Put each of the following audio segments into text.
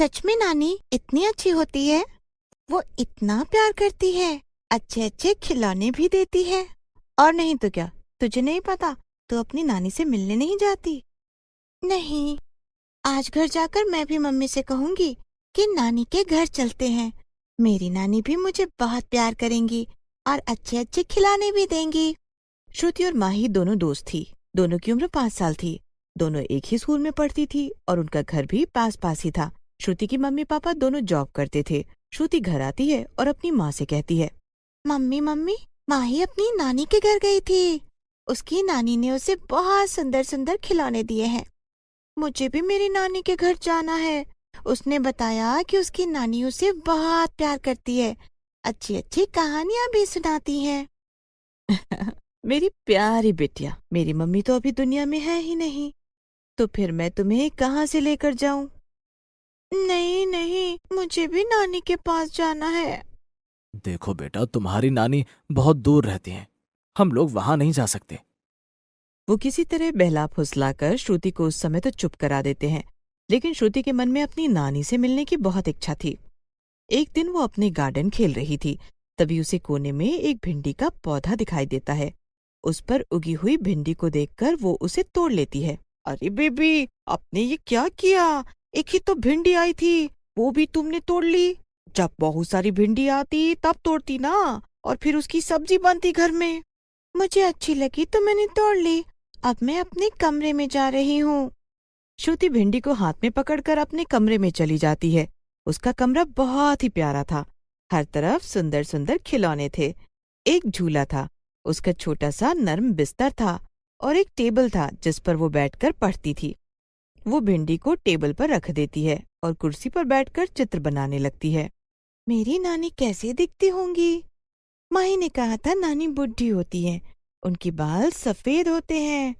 सच में नानी इतनी अच्छी होती है। वो इतना प्यार करती है, अच्छे अच्छे खिलौने भी देती है। और नहीं तो क्या, तुझे नहीं पता, तू अपनी नानी से मिलने नहीं जाती? नहीं, आज घर जाकर मैं भी मम्मी से कहूंगी कि नानी के घर चलते हैं। मेरी नानी भी मुझे बहुत प्यार करेंगी और अच्छे अच्छे खिलौने भी देंगी। श्रुति और माही दोनों दोस्त थी। दोनों की उम्र 5 साल थी। दोनों एक ही स्कूल में पढ़ती थी और उनका घर भी पास पास ही था। श्रुति की मम्मी पापा दोनों जॉब करते थे। श्रुति घर आती है और अपनी माँ से कहती है, मम्मी मम्मी, माही अपनी नानी के घर गई थी। उसकी नानी ने उसे बहुत सुंदर सुंदर खिलौने दिए हैं। मुझे भी मेरी नानी के घर जाना है। उसने बताया कि उसकी नानी उसे बहुत प्यार करती है, अच्छी अच्छी कहानियां भी सुनाती है। मेरी प्यारी बिटिया, मेरी मम्मी तो अभी दुनिया में है ही नहीं, तो फिर मैं तुम्हें कहाँ से लेकर जाऊं? नहीं नहीं, मुझे भी नानी के पास जाना है। देखो बेटा, तुम्हारी नानी बहुत दूर रहती हैं, हम लोग वहां नहीं जा सकते। वो किसी तरह बहला फुसलाकर श्रुति को उस समय तो चुप करा देते हैं, लेकिन श्रुति के मन में अपनी नानी से मिलने की बहुत इच्छा थी। एक दिन वो अपने गार्डन खेल रही थी, तभी उसे कोने में एक भिंडी का पौधा दिखाई देता है। उस पर उगी हुई भिंडी को देखकर वो उसे तोड़ लेती है। अरे बेबी, आपने ये क्या किया? एक ही तो भिंडी आई थी, वो भी तुमने तोड़ ली। जब बहुत सारी भिंडी आती तब तोड़ती ना, और फिर उसकी सब्जी बनती घर में। मुझे अच्छी लगी तो मैंने तोड़ ली। अब मैं अपने कमरे में जा रही हूँ। श्रुति भिंडी को हाथ में पकड़कर अपने कमरे में चली जाती है। उसका कमरा बहुत ही प्यारा था। हर तरफ सुंदर सुंदर खिलौने थे। एक झूला था, उसका छोटा सा नर्म बिस्तर था और एक टेबल था जिस पर वो बैठकर पढ़ती थी। वो भिंडी को टेबल पर रख देती है और कुर्सी पर बैठकर चित्र बनाने लगती है। मेरी नानी कैसे दिखती होंगी? माही ने कहा था नानी बुढ़ी होती है, उनके बाल सफेद होते हैं,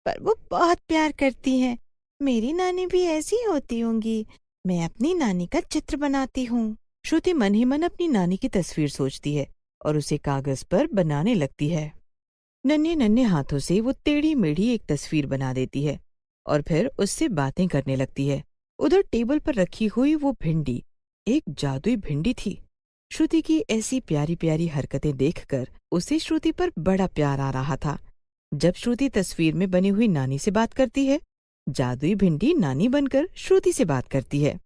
पर वो बहुत प्यार करती हैं। मेरी नानी भी ऐसी होती होंगी। मैं अपनी नानी का चित्र बनाती हूँ। श्रुति मन ही मन अपनी नानी की तस्वीर सोचती है और उसे कागज पर बनाने लगती है। नन्हे नन्हे हाथों से वो टेढ़ी मेढ़ी एक तस्वीर बना देती है और फिर उससे बातें करने लगती है। उधर टेबल पर रखी हुई वो भिंडी एक जादुई भिंडी थी। श्रुति की ऐसी प्यारी प्यारी हरकतें देखकर उसे श्रुति पर बड़ा प्यार आ रहा था। जब श्रुति तस्वीर में बनी हुई नानी से बात करती है, जादुई भिंडी नानी बनकर श्रुति से बात करती है।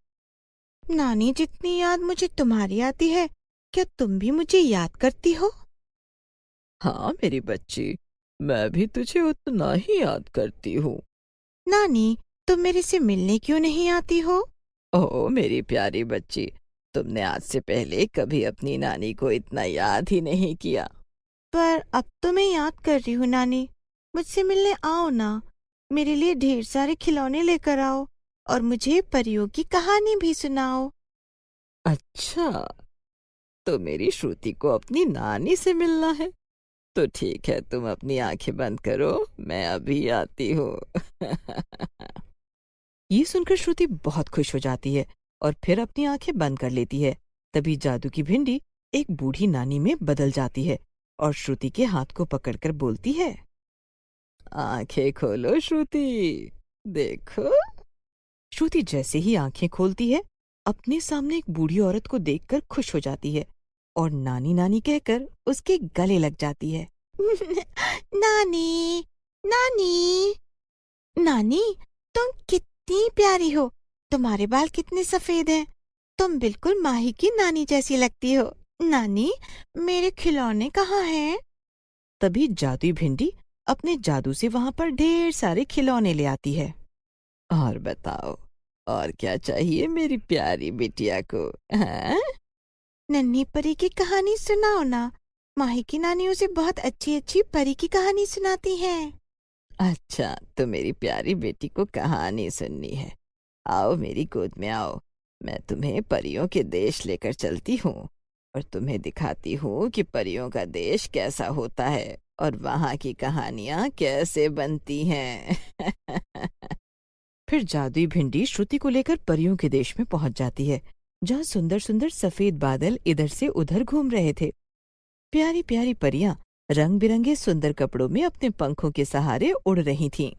नानी जितनी याद मुझे तुम्हारी आती है, क्या तुम भी मुझे याद करती हो? हाँ मेरी बच्ची, मैं भी तुझे उतना ही याद करती हूँ। नानी, तुम मेरे से मिलने क्यों नहीं आती हो? ओह मेरी प्यारी बच्ची, तुमने आज से पहले कभी अपनी नानी को इतना याद ही नहीं किया। पर अब तो मैं याद कर रही हूँ नानी। मुझसे मिलने आओ ना। मेरे लिए ढेर सारे खिलौने लेकर आओ और मुझे परियों की कहानी भी सुनाओ। अच्छा, तो मेरी श्रुति को अपनी नानी से मिलना है, तो ठीक है, तुम अपनी आंखें बंद करो, मैं अभी आती हूँ। ये सुनकर श्रुति बहुत खुश हो जाती है और फिर अपनी आंखें बंद कर लेती है। तभी जादू की भिंडी एक बूढ़ी नानी में बदल जाती है और श्रुति के हाथ को पकड़कर बोलती है, आंखें खोलो श्रुति, देखो। श्रुति जैसे ही आंखें खोलती है, अपने सामने एक बूढ़ी औरत को देखकर खुश हो जाती है और नानी नानी कहकर उसके गले लग जाती है। नानी, नानी, नानी, तुम कितनी प्यारी हो। तुम्हारे बाल कितने सफेद हैं। तुम बिल्कुल माही की नानी जैसी लगती हो। नानी, मेरे खिलौने कहाँ हैं? तभी जादुई भिंडी अपने जादू से वहां पर ढेर सारे खिलौने ले आती है। और बताओ, और क्या चाहिए मेरी प्यारी बिटिया को? हाँ? नन्ही परी की कहानी सुनाओ ना। माही की नानी उसे बहुत अच्छी अच्छी परी की कहानी सुनाती है। अच्छा, तो मेरी प्यारी बेटी को कहानी सुननी है। आओ मेरी गोद में आओ, मैं तुम्हें परियों के देश लेकर चलती हूँ और तुम्हें दिखाती हूँ कि परियों का देश कैसा होता है और वहाँ की कहानियाँ कैसे बनती हैं। फिर जादुई भिंडी श्रुति को लेकर परियों के देश में पहुंच जाती है, जहाँ सुंदर सुंदर सफेद बादल इधर से उधर घूम रहे थे। प्यारी प्यारी परियां रंग बिरंगे सुंदर कपड़ों में अपने पंखों के सहारे उड़ रही थीं।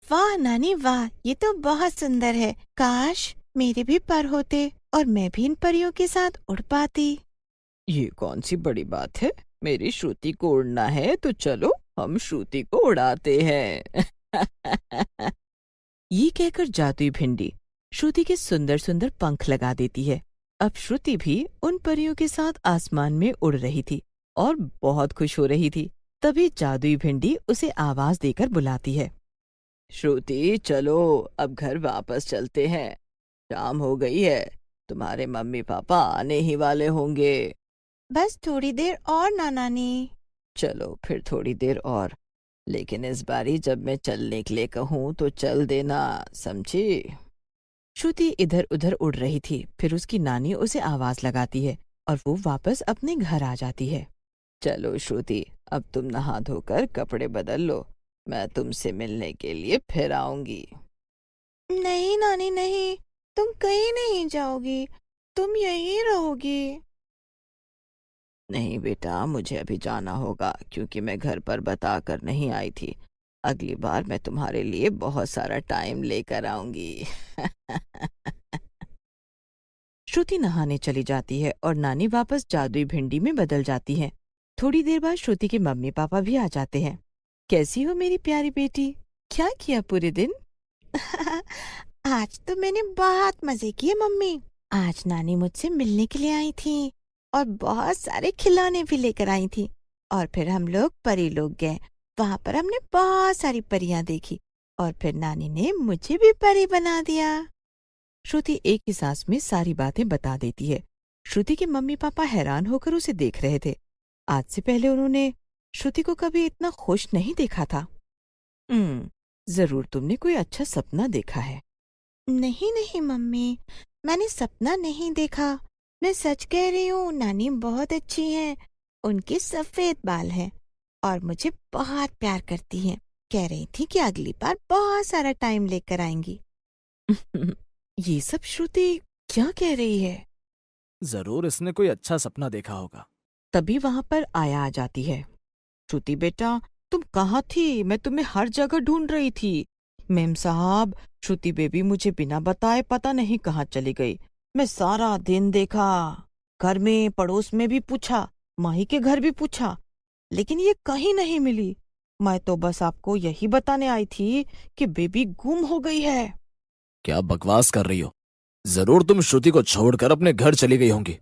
वाह नानी वाह, ये तो बहुत सुंदर है। काश मेरे भी पर होते और मैं भी इन परियों के साथ उड़ पाती। ये कौन सी बड़ी बात है? मेरी श्रुति को उड़ना है तो चलो हम श्रुति को उड़ाते हैं। ये कहकर जादुई भिंडी श्रुति के सुंदर सुंदर पंख लगा देती है। अब श्रुति भी उन परियों के साथ आसमान में उड़ रही थी और बहुत खुश हो रही थी। तभी जादुई भिंडी उसे आवाज देकर बुलाती है। श्रुति चलो अब घर वापस चलते हैं, शाम हो गई है, तुम्हारे मम्मी पापा आने ही वाले होंगे। बस थोड़ी देर और ना नानी। चलो फिर थोड़ी देर और, लेकिन इस बारी जब मैं चलने के लिए कहूँ तो चल देना, समझी? श्रुति इधर उधर उड़ रही थी। फिर उसकी नानी उसे आवाज लगाती है और वो वापस अपने घर आ जाती है। चलो श्रुति अब तुम नहा धोकर कपड़े बदल लो, मैं तुमसे मिलने के लिए फिर आऊंगी। नहीं नानी नहीं, तुम कहीं नहीं जाओगी, तुम यहीं रहोगी। नहीं बेटा, मुझे अभी जाना होगा क्योंकि मैं घर पर बता कर नहीं आई थी। अगली बार मैं तुम्हारे लिए बहुत सारा टाइम लेकर आऊंगी। श्रुति नहाने चली जाती है और नानी वापस जादुई भिंडी में बदल जाती है। थोड़ी देर बाद श्रुति के मम्मी पापा भी आ जाते हैं। कैसी हो मेरी प्यारी बेटी, क्या किया पूरे दिन? आज तो मैंने बहुत मजे किए मम्मी। आज नानी मुझसे मिलने के लिए आई थी और बहुत सारे खिलौने भी लेकर आई थी। और फिर हम लोग परी लोग गए, वहां पर हमने बहुत सारी परियां देखी और फिर नानी ने मुझे भी परी बना दिया। श्रुति एक ही सांस में सारी बातें बता देती है। श्रुति के मम्मी पापा हैरान होकर उसे देख रहे थे। आज से पहले उन्होंने श्रुति को कभी इतना खुश नहीं देखा था। जरूर तुमने कोई अच्छा सपना देखा है। नहीं नहीं मम्मी, मैंने सपना नहीं देखा, मैं सच कह रही हूँ। नानी बहुत अच्छी हैं, उनके सफेद बाल हैं और मुझे बहुत प्यार करती हैं। कह रही थी कि अगली बार बहुत सारा टाइम लेकर आएंगी। ये सब श्रुति क्या कह रही है? जरूर इसने कोई अच्छा सपना देखा होगा। तभी वहां पर आया आ जाती है। श्रुति बेटा, तुम कहाँ थी? मैं तुम्हें हर जगह ढूंढ रही थी। मेम साहब, श्रुति बेबी मुझे बिना बताए पता नहीं कहाँ चली गई। मैं सारा दिन देखा, घर में पड़ोस में भी पूछा, माही के घर भी पूछा, लेकिन ये कहीं नहीं मिली। मैं तो बस आपको यही बताने आई थी कि बेबी गुम हो गई है। क्या बकवास कर रही हो? जरूर तुम श्रुति को छोड़कर अपने घर चली गई होंगी।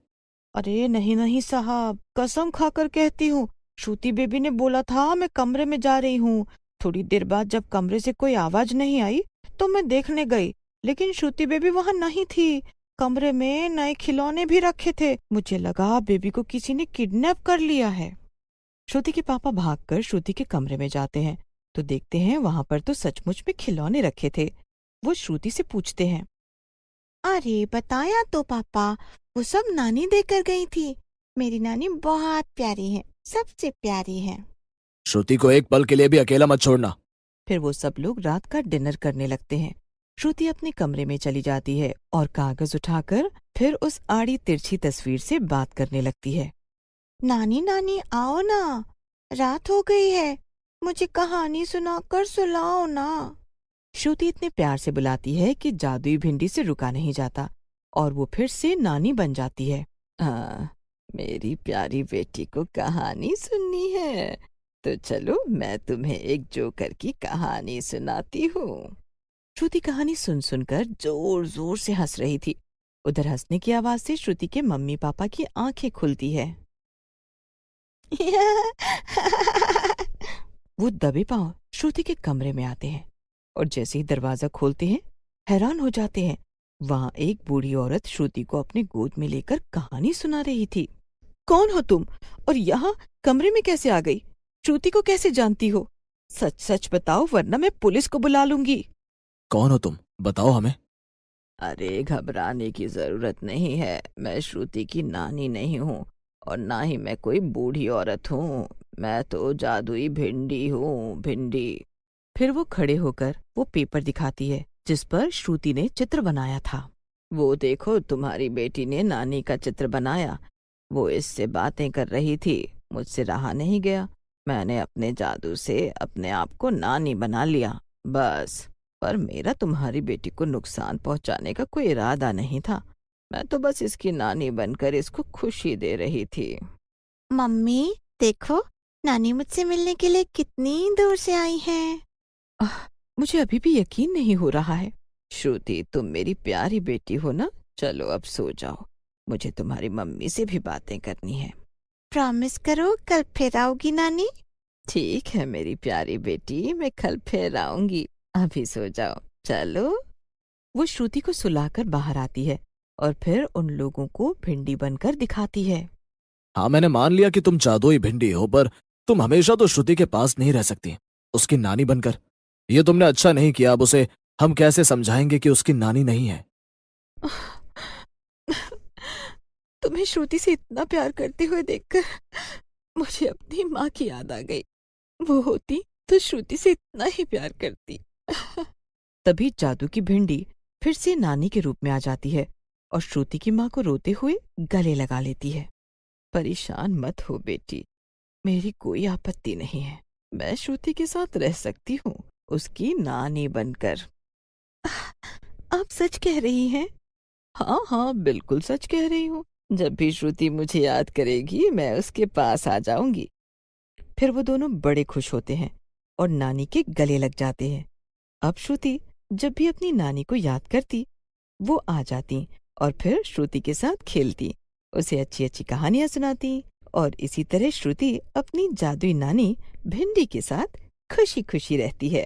अरे नहीं नहीं साहब, कसम खाकर कहती हूँ, श्रुति बेबी ने बोला था मैं कमरे में जा रही हूँ। थोड़ी देर बाद जब कमरे से कोई आवाज नहीं आई तो मैं देखने गई, लेकिन श्रुति बेबी वहां नहीं थी। कमरे में नए खिलौने भी रखे थे। मुझे लगा बेबी को किसी ने किडनैप कर लिया है। श्रुति के पापा भागकर श्रुति के कमरे में जाते हैं तो देखते हैं वहां पर तो सचमुच में खिलौने रखे थे। वो श्रुति से पूछते हैं, अरे बताया तो पापा, वो सब नानी देकर गई थी। मेरी नानी बहुत प्यारी है, सबसे प्यारी है। श्रुति को एक पल के लिए भी अकेला मत छोड़ना। फिर वो सब लोग रात का डिनर करने लगते हैं। श्रुति अपने कमरे में चली जाती है और कागज उठाकर फिर उस आड़ी तिरछी तस्वीर से बात करने लगती है। नानी नानी आओ ना, रात हो गई है, मुझे कहानी सुनाकर सुलाओ ना। श्रुति इतने प्यार से बुलाती है कि जादुई भिंडी से रुका नहीं जाता और वो फिर से नानी बन जाती है। हाँ, मेरी प्यारी बेटी को कहानी सुननी है तो चलो मैं तुम्हें एक जोकर की कहानी सुनाती हूँ। श्रुति कहानी सुन सुनकर जोर जोर से हंस रही थी। उधर हंसने की आवाज से श्रुति के मम्मी पापा की आंखें खुलती है। वो दबे पांव श्रुति के कमरे में आते हैं और जैसे ही दरवाजा खोलते हैं हैरान हो जाते हैं। वहां एक बूढ़ी औरत श्रुति को अपने गोद में लेकर कहानी सुना रही थी। कौन हो तुम और यहाँ कमरे में कैसे आ गई? श्रुति को कैसे जानती हो? सच सच बताओ वरना मैं पुलिस को बुला लूंगी। कौन हो तुम, बताओ हमें। अरे घबराने की जरूरत नहीं है, मैं श्रुति की नानी नहीं हूँ और ना ही मैं कोई बूढ़ी औरत हूँ। मैं तो जादुई भिंडी हूँ, भिंडी। फिर वो खड़े होकर वो पेपर दिखाती है जिस पर श्रुति ने चित्र बनाया था। वो देखो, तुम्हारी बेटी ने नानी का चित्र बनाया। वो इससे बातें कर रही थी, मुझसे रहा नहीं गया। मैंने अपने जादू से अपने आप को नानी बना लिया। बस पर मेरा तुम्हारी बेटी को नुकसान पहुंचाने का कोई इरादा नहीं था। मैं तो बस इसकी नानी बनकर इसको खुशी दे रही थी। मम्मी देखो, नानी मुझसे मिलने के लिए कितनी दूर से आई है। मुझे अभी भी यकीन नहीं हो रहा है। श्रुति, तुम मेरी प्यारी बेटी हो ना। चलो अब सो जाओ, मुझे तुम्हारी मम्मी से भी बातें करनी है। प्रॉमिस करो कल फिर आओगी नानी। ठीक है मेरी प्यारी बेटी, मैं कल फिर आऊंगी। अभी सो जाओ, चलो। वो श्रुति को सुलाकर बाहर आती है और फिर उन लोगों को भिंडी बनकर दिखाती है। हाँ, मैंने मान लिया कि तुम जादुई भिंडी हो, पर तुम हमेशा तो श्रुति के पास नहीं रह सकती, उसकी नानी बनकर। ये तुमने अच्छा नहीं किया। अब उसे हम कैसे समझाएंगे कि उसकी नानी नहीं है? तुम्हें श्रुति से इतना प्यार करते हुए देखकर मुझे अपनी माँ की याद आ गई। वो होती तो श्रुति से इतना ही प्यार करती। तभी जादू की भिंडी फिर से नानी के रूप में आ जाती है और श्रुति की माँ को रोते हुए गले लगा लेती है। परेशान मत हो बेटी, मेरी कोई आपत्ति नहीं है। मैं श्रुति के साथ रह सकती हूँ, उसकी नानी बनकर। आप सच कह रही हैं? हाँ हाँ, बिल्कुल सच कह रही हूँ। जब भी श्रुति मुझे याद करेगी मैं उसके पास आ जाऊंगी। फिर वो दोनों बड़े खुश होते हैं और नानी के गले लग जाते हैं। अब श्रुति जब भी अपनी नानी को याद करती, वो आ जाती और फिर श्रुति के साथ खेलती, उसे अच्छी अच्छी कहानियां सुनाती और इसी तरह श्रुति अपनी जादुई नानी भिंडी के साथ खुशी खुशी रहती है।